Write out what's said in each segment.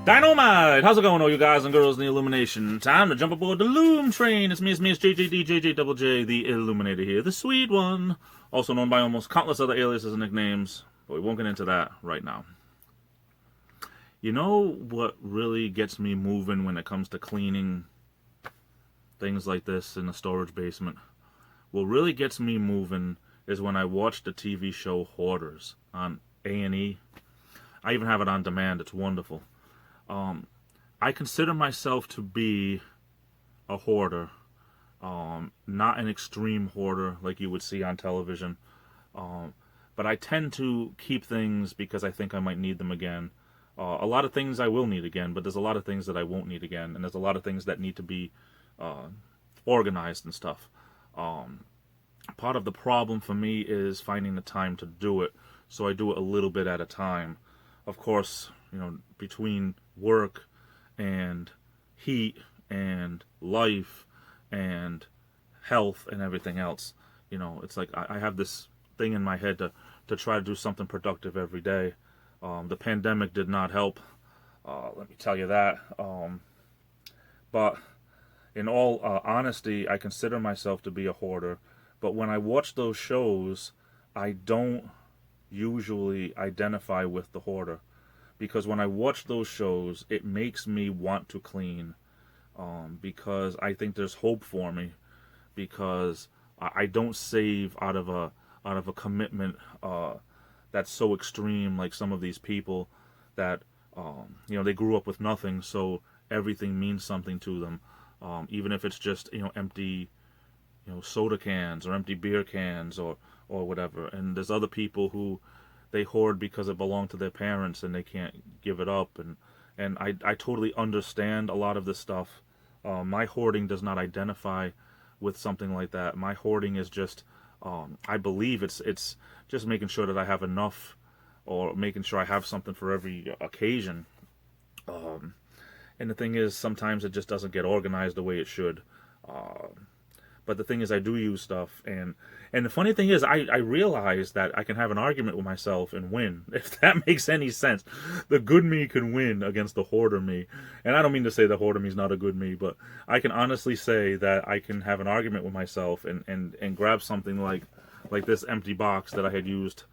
Dynamite! How's it going, all you guys and girls in the Illumination? Time to jump aboard the Loom train. It's me, it's JJDJJ, the Illuminator here. The sweet one. Also known by almost countless other aliases and nicknames. But we won't get into that right now. You know what really gets me moving when it comes to cleaning things like this in the storage basement? What really gets me moving is when I watch the TV show Hoarders on A&E. I even have it on demand. It's wonderful. I consider myself to be a hoarder, not an extreme hoarder like you would see on television, but I tend to keep things because I think I might need them again. A lot of things I will need again, but there's a lot of things that I won't need again, and there's a lot of things that need to be organized and stuff. Part of the problem for me is finding the time to do it, so I do it a little bit at a time. Of course, between work and heat and life and health and everything else, it's like I have this thing in my head to try to do something productive every day. The pandemic did not help, let me tell you that. But in all honesty, I consider myself to be a hoarder. But when I watch those shows, I don't usually identify with the hoarder. Because when I watch those shows, it makes me want to clean. Because I think there's hope for me. Because I don't save out of a commitment that's so extreme, like some of these people that they grew up with nothing, so everything means something to them. Even if it's just empty soda cans or empty beer cans or whatever. And there's other people who they hoard because it belonged to their parents and they can't give it up. And I totally understand a lot of this stuff. My hoarding does not identify with something like that. My hoarding is just, I believe it's just making sure that I have enough, or making sure I have something for every occasion. And the thing is, sometimes it just doesn't get organized the way it should. But the thing is, I do use stuff, and the funny thing is, I realize that I can have an argument with myself and win, if that makes any sense. The good me can win against the hoarder me, and I don't mean to say the hoarder me is not a good me, but I can honestly say that I can have an argument with myself and grab something like this empty box that I had used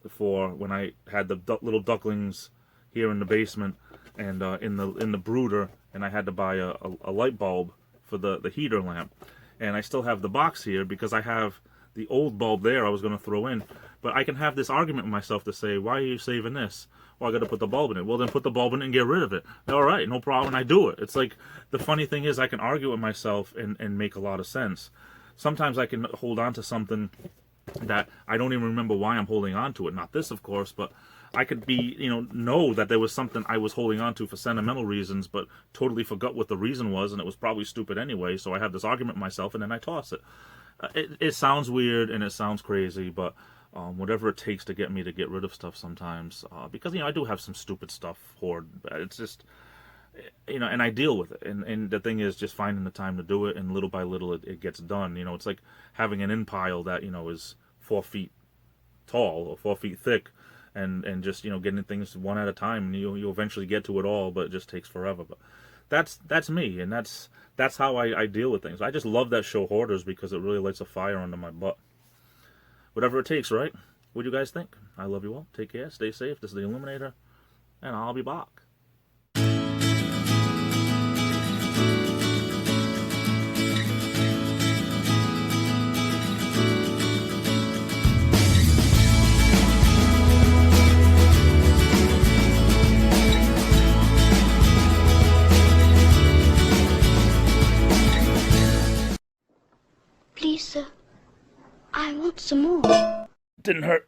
for when I had the little ducklings here in the basement and in the brooder, and I had to buy a light bulb for the heater lamp. And I still have the box here because I have the old bulb there I was going to throw in. But I can have this argument with myself to say, why are you saving this? Well, I got to put the bulb in it. Well, then put the bulb in it and get rid of it. All right, no problem. I do it. It's like, the funny thing is, I can argue with myself and make a lot of sense. Sometimes I can hold on to something that I don't even remember why I'm holding on to it. Not this, of course, but I could be, know that there was something I was holding on to for sentimental reasons, but totally forgot what the reason was, and it was probably stupid anyway, so I have this argument with myself, and then I toss it. It sounds weird, and it sounds crazy, but whatever it takes to get me to get rid of stuff sometimes, because, I do have some stupid stuff hoard. It's just, and I deal with it, and the thing is just finding the time to do it, and little by little it gets done. It's like having an in-pile that, is 4 feet tall or 4 feet thick, and just getting things one at a time, and you eventually get to it all, but it just takes forever. But that's me, and that's how I deal with things. I just love that show Hoarders because it really lights a fire under my butt. Whatever it takes, right? What do you guys think? I love you all. Take care. Stay safe. This is the Illuminator, and I'll be back. Please, sir, I want some more. Didn't hurt.